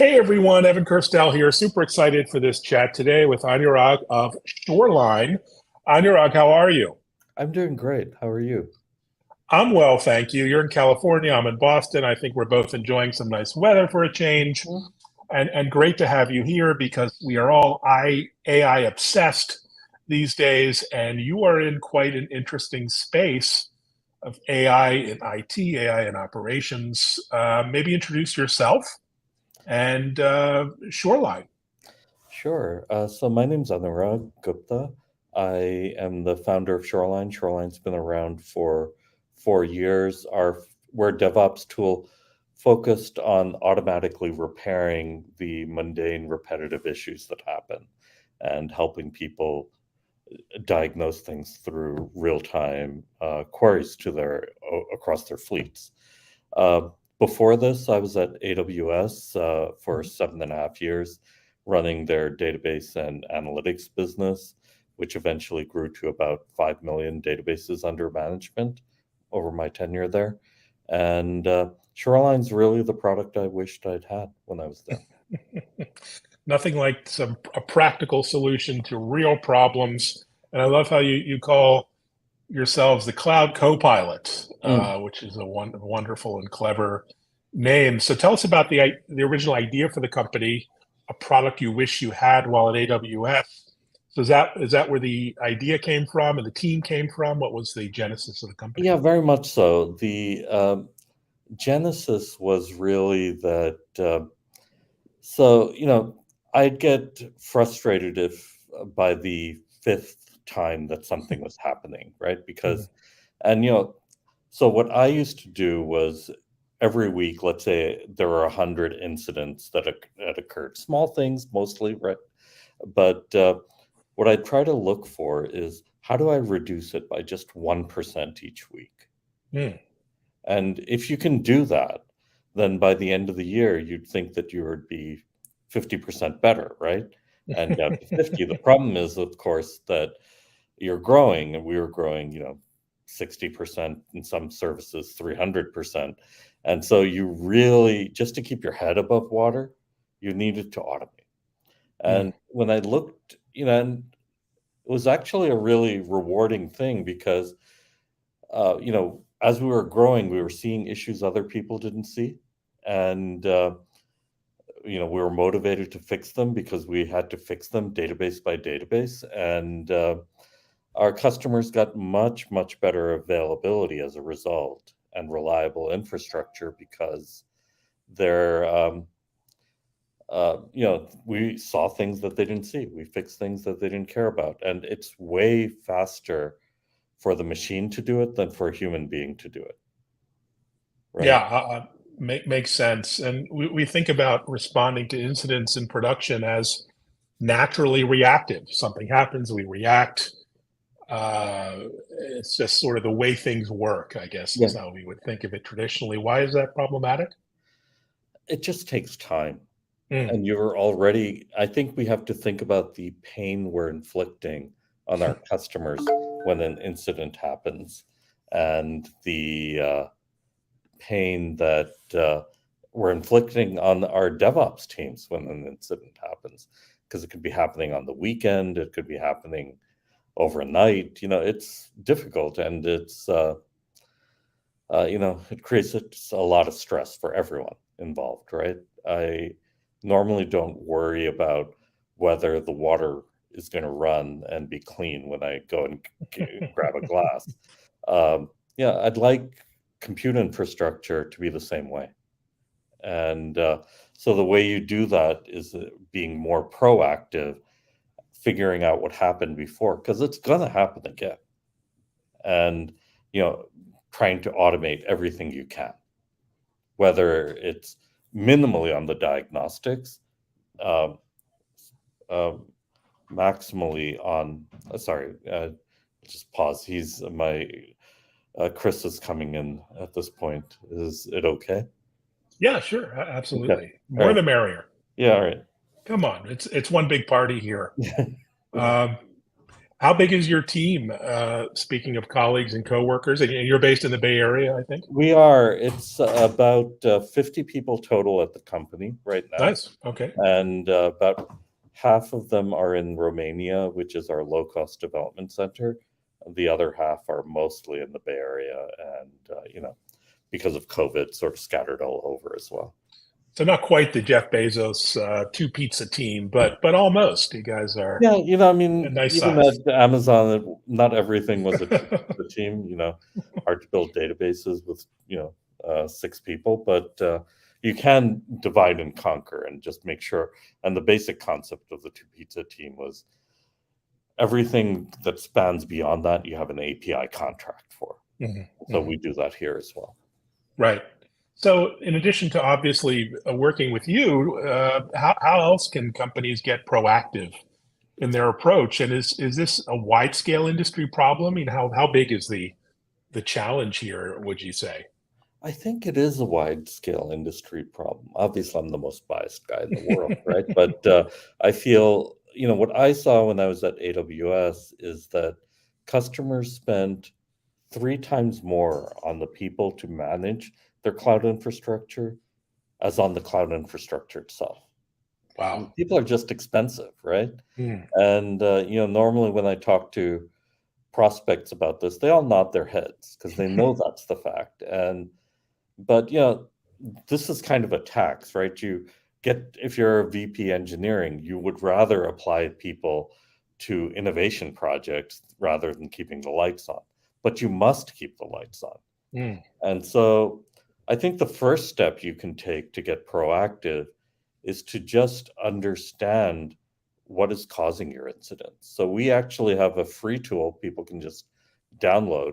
Hey everyone, Evan Kirstel here. Super excited for this chat today with Anurag of Shoreline. Anurag, how are you? I'm doing great. How are you? I'm well, thank you. You're in California, I'm in Boston. I think we're both enjoying some nice weather for a change. Mhm. And great to have you here because we are all AI obsessed these days, and you are in quite an interesting space of AI in IT, AI in operations. Maybe introduce yourself and Shoreline. Sure. So my name's Anurag Gupta. I am the founder of Shoreline. Shoreline's been around for 4 years. We're a DevOps tool focused on automatically repairing the mundane, repetitive issues that happen and helping people diagnose things through real-time queries across their fleets. Uh, Before this, I was at AWS for 7.5 years, running their database and analytics business, which eventually grew to about 5 million databases under management over my tenure there. And Shoreline's really the product I wished I'd had when I was there. Nothing like a practical solution to real problems. And I love how you call yourselves the cloud co-pilot, Mm. which is a wonderful and clever name. So tell us about the original idea for the company, a product you wish you had while at AWS. So is that where the idea came from and the team came from? What was the genesis of the company? Yeah, very much so. The genesis was really that. So, I'd get frustrated if by the fifth time that something was happening, right? Mhm. And, so what I used to do was every week, let's say there were 100 incidents that occurred, small things mostly, right? But what I try to look for is how do I reduce it by just 1% each week? Mm. And if you can do that, then by the end of the year, you'd think that you would be 50% better, right? And down to 50. The problem is, of course, that you're growing, and we were growing, 60% in some services, 300%. And so you really, just to keep your head above water, you needed to automate. Mm. And when I looked, and it was actually a really rewarding thing because as we were growing, we were seeing issues other people didn't see. And, we were motivated to fix them because we had to fix them database by database. And our customers got much, much better availability as a result and reliable infrastructure because they're, we saw things that they didn't see. We fixed things that they didn't care about. And it's way faster for the machine to do it than for a human being to do it. Yeah, Right. makes sense. And we think about responding to incidents in production as naturally reactive. Something happens, we react. It's just sort of the way things work, I guess, Yeah. is how we would think of it traditionally. Why is that problematic? It just takes time. Mm. And you're already, I think we have to think about the pain we're inflicting on our customers when an incident happens and the pain that we're inflicting on our DevOps teams when an incident happens. Because it could be happening on the weekend, it could be happening overnight. It's difficult and it creates a lot of stress for everyone involved, right? I normally don't worry about whether the water is going to run and be clean when I go and grab a glass. Yeah, I'd like compute infrastructure to be the same way. And so the way you do that is being more proactive, figuring out what happened before, because it's going to happen again. And, you know, trying to automate everything you can, whether it's minimally on the diagnostics, um, uh, maximally on, sorry, just pause. Chris is coming in at this point. Is it okay? Yeah, sure, Okay. absolutely. All More right. the merrier. Yeah. All right. Come on, it's one big party here. Um, How big is your team? Speaking of colleagues and coworkers, and you're based in the Bay Area, I think. We are. It's about 50 people total at the company right now, Nice. Okay. and about half of them are in Romania, which is our low-cost development center. The other half are mostly in the Bay Area, and because of COVID, sort of scattered all over as well. So not quite the Jeff Bezos two pizza team, but almost. You guys are Yeah, I a mean, nice even size. at Amazon, not everything was a the team. Hard to build databases with 6 people, but you can divide and conquer and just make sure. And the basic concept of the two pizza team was everything that spans beyond that, you have an API contract for. Mm-hmm. So we do that here as well. Right. So, in addition to obviously working with you, how else can companies get proactive in their approach? And is this a wide scale industry problem? I mean, how big is the challenge here? Would you say? I think it is a wide scale industry problem. Obviously, I'm the most biased guy in the world, right? But I feel, what I saw when I was at AWS is that customers spent 3 times more on the people to manage their cloud infrastructure as on the cloud infrastructure itself. Wow. People are just expensive, right? Mm. And normally when I talk to prospects about this, they all nod their heads because they know that's the fact. But this is kind of a tax, right? If you're a VP engineering, you would rather apply people to innovation projects rather than keeping the lights on. But you must keep the lights on. Mm. And so I think the first step you can take to get proactive is to just understand what is causing your incidents. So we actually have a free tool people can just download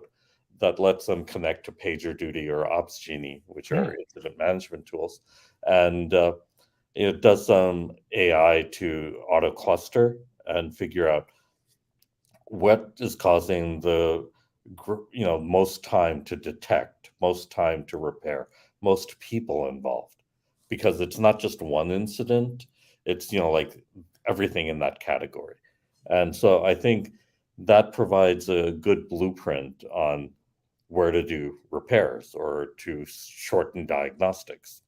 that lets them connect to PagerDuty or OpsGenie, which are incident management tools. And it does some AI to auto cluster and figure out what is causing the most time to detect, most time to repair, most people involved, because it's not just one incident, it's like everything in that category. And so I think that provides a good blueprint on where to do repairs or to shorten diagnostics.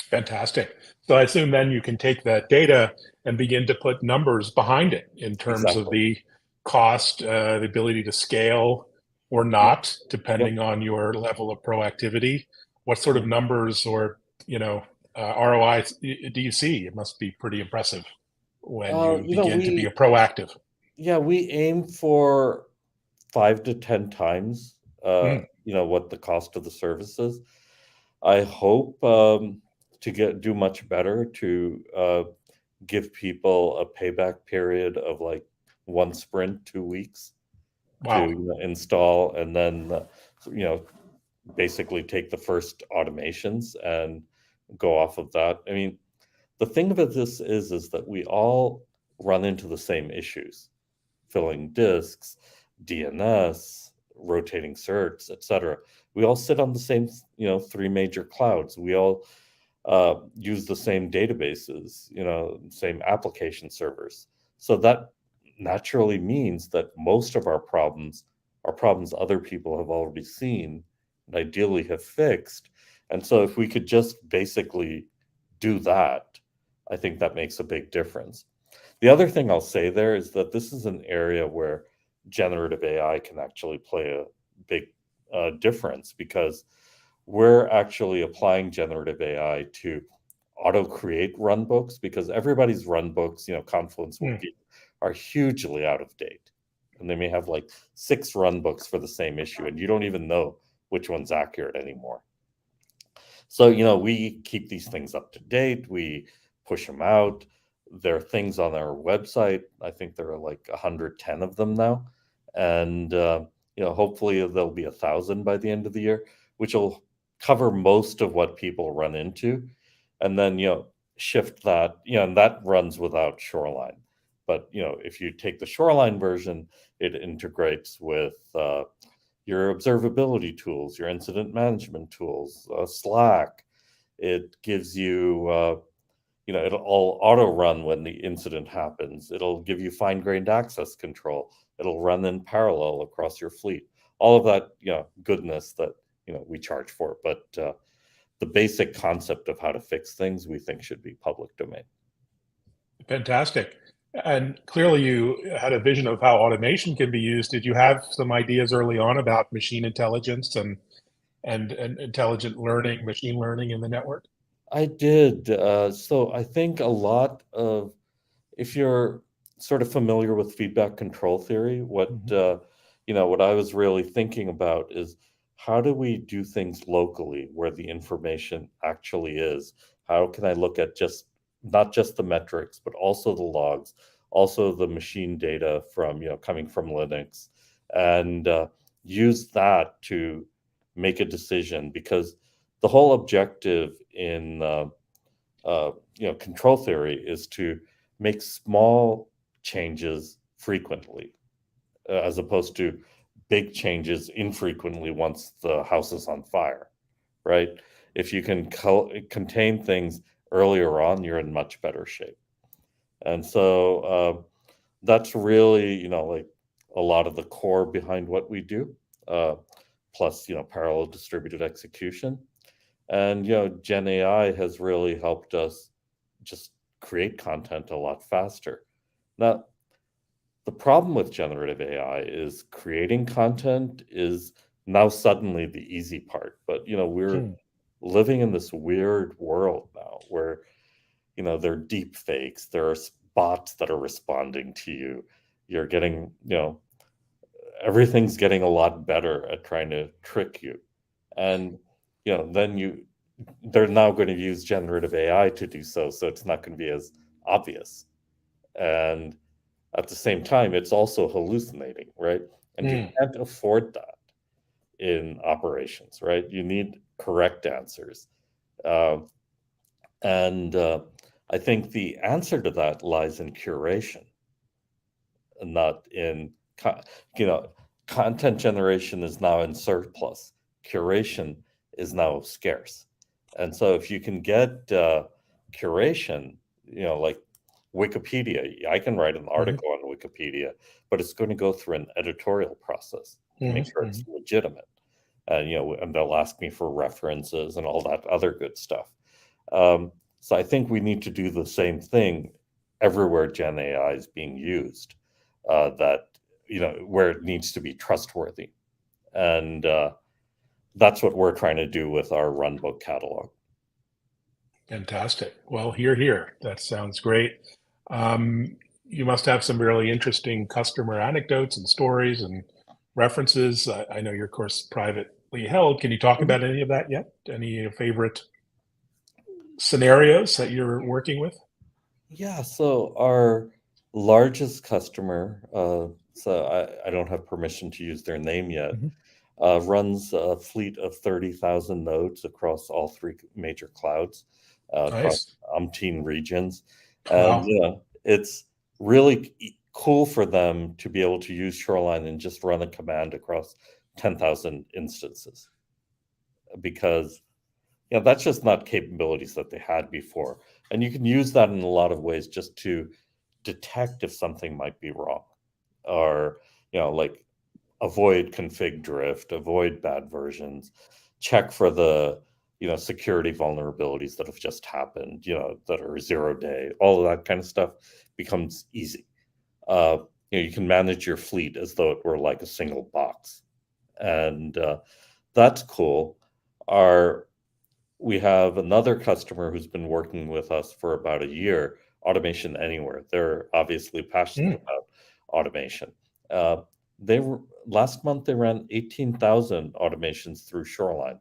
Fantastic. So I assume then you can take that data and begin to put numbers behind it in terms of Exactly. the cost, the ability to scale or Yep. not, depending on your level of proactivity. What sort of Yep. numbers or ROI do you see? It must be pretty impressive when you begin to be a proactive. We aim for 5 to 10 times, Mm. what the cost of the service is. I hope to do much better to give people a payback period of like 1 sprint, 2 weeks Wow. to install, and then basically take the first automations and go off of that. I mean, the thing about this is that we all run into the same issues: filling disks, DNS, rotating certs, etc. We all sit on the same, 3 major clouds. We all use the same databases, same application servers. So that naturally means that most of our problems are problems other people have already seen and ideally have fixed. And so if we could just basically do that, I think that makes a big difference. The other thing I'll say there is that this is an area where generative AI can actually play a big difference, because we're actually applying generative AI to auto create runbooks, because everybody's runbooks, Confluence Mm. Wiki, are hugely out of date. And they may have like 6 runbooks for the same issue, and you don't even know which one's accurate anymore. So, we keep these things up to date, we push them out. There are things on our website. I think there are like 110 of them now. And, hopefully there'll be 1,000 by the end of the year, which will cover most of what people run into. And then, shift that, and that runs without Shoreline. But, if you take the Shoreline version, it integrates with your observability tools, your incident management tools, Slack. It gives you, it'll all auto run when the incident happens. It'll give you fine-grained access control. It'll run in parallel across your fleet. All of that, goodness that, we charge for. But the basic concept of how to fix things, we think should be public domain. Fantastic. And clearly you had a vision of how automation can be used. Did you have some ideas early on about machine intelligence and intelligent learning, machine learning in the network? I did. So I think a lot of, if you're sort of familiar with feedback control theory, what I was really thinking about is how do we do things locally where the information actually is? How can I look at not just the metrics, but also the logs, also the machine data from, coming from Linux, and use that to make a decision? Because the whole objective in control theory is to make small changes frequently, as opposed to big changes infrequently once the house is on fire, right? If you can contain things earlier on, you're in much better shape. And so that's really, like a lot of the core behind what we do, plus, parallel distributed execution. And, Gen AI has really helped us just create content a lot faster. Now, the problem with generative AI is creating content is now suddenly the easy part. But, we're living in this weird world now where, there are deep fakes, there are bots that are responding to you. You're getting, everything's getting a lot better at trying to trick you. And, then they're now going to use generative AI to do so it's not going to be as obvious. And at the same time, it's also hallucinating, right? And you can't afford that in operations, right? You need correct answers. And I think the answer to that lies in curation, and not in, content generation is now in surplus. Curation is now scarce. And so if you can get curation, like Wikipedia, I can write an article on Wikipedia, but it's going to go through an editorial process to make sure it's legitimate. And, and they'll ask me for references and all that other good stuff. So I think we need to do the same thing everywhere Gen AI is being used, that, where it needs to be trustworthy. And that's what we're trying to do with our Runbook catalog. Fantastic. Well, here. That sounds great. You must have some really interesting customer anecdotes and stories and references. I know your course privately held. Can you talk about any of that yet? Any favorite scenarios that you're working with? Yeah, so our largest customer, so I don't have permission to use their name yet, runs a fleet of 30,000 nodes across all three major clouds, across umpteen regions. And it's really cool for them to be able to use Shoreline and just run a command across 10,000 instances, because that's just not capabilities that they had before. And you can use that in a lot of ways just to detect if something might be wrong, or, like avoid config drift, avoid bad versions, check for the, security vulnerabilities that have just happened, that are 0-day, all of that kind of stuff becomes easy. You can manage your fleet as though it were like a single box. And that's cool. We have another customer who's been working with us for about a year, Automation Anywhere. They're obviously passionate about automation. Last month they ran 18,000 automations through Shoreline,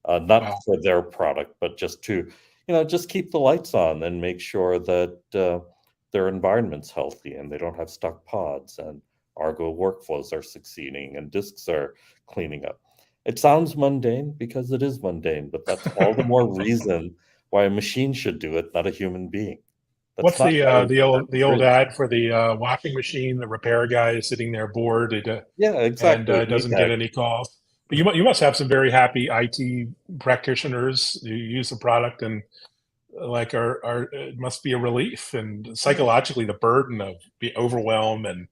not for their product, but just to, just keep the lights on and make sure that their environment's healthy and they don't have stuck pods and Argo workflows are succeeding and disks are cleaning up. It sounds mundane because it is mundane, but that's all the more reason why a machine should do it, not a human being. What's the old ad for the washing machine? The repair guy is sitting there bored, yeah, exactly, and doesn't get any calls. But you must have some very happy IT practitioners who use the product and like are it must be a relief, and psychologically the burden of the overwhelm, and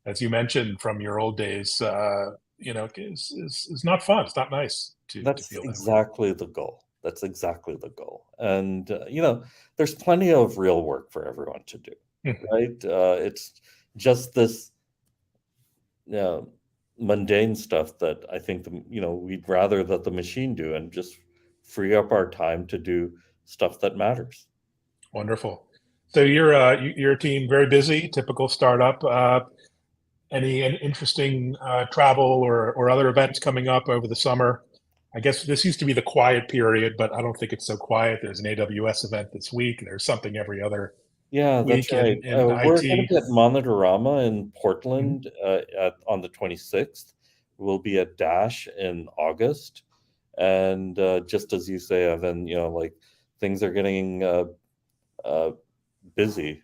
as you mentioned from your old days, is not fun. It's not nice to That's feel that way. exactly the goal. That's exactly the goal. And there's plenty of real work for everyone to do, Mhm. right? It's just this uh, mundane stuff that I think we'd rather that the machine do and just free up our time to do stuff that matters. Wonderful. So your team very busy, typical startup. Any interesting travel or other events coming up over the summer? I guess this used to be the quiet period, but I don't think it's so quiet. There's an AWS event this week. There's something every other Yeah, that's week right. in We're going IT. to be at Monotorama in Mhm. Portland on the 26th. We'll be at Dash in August. And just as you say, Evan, like things are getting uh, busy.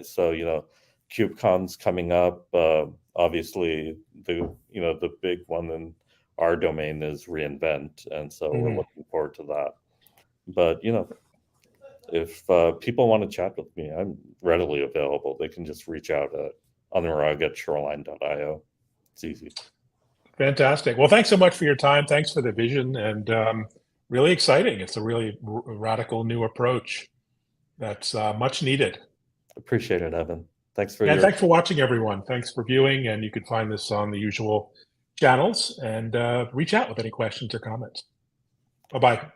So KubeCon's coming up. Obviously, the big one in our domain is reInvent, and so we're Mhm. looking forward to that. But if people want to chat with me, I'm readily available. They can just reach out on the rug at shoreline.io. It's easy. Fantastic. Well, thanks so much for your time. Thanks for the vision, and really exciting. It's a really radical new approach that's much needed. Appreciate it, Evan. Thanks for And your. thanks for watching, everyone. Thanks for viewing, and you can find this on the usual channels and reach out with any questions or comments. Bye-bye.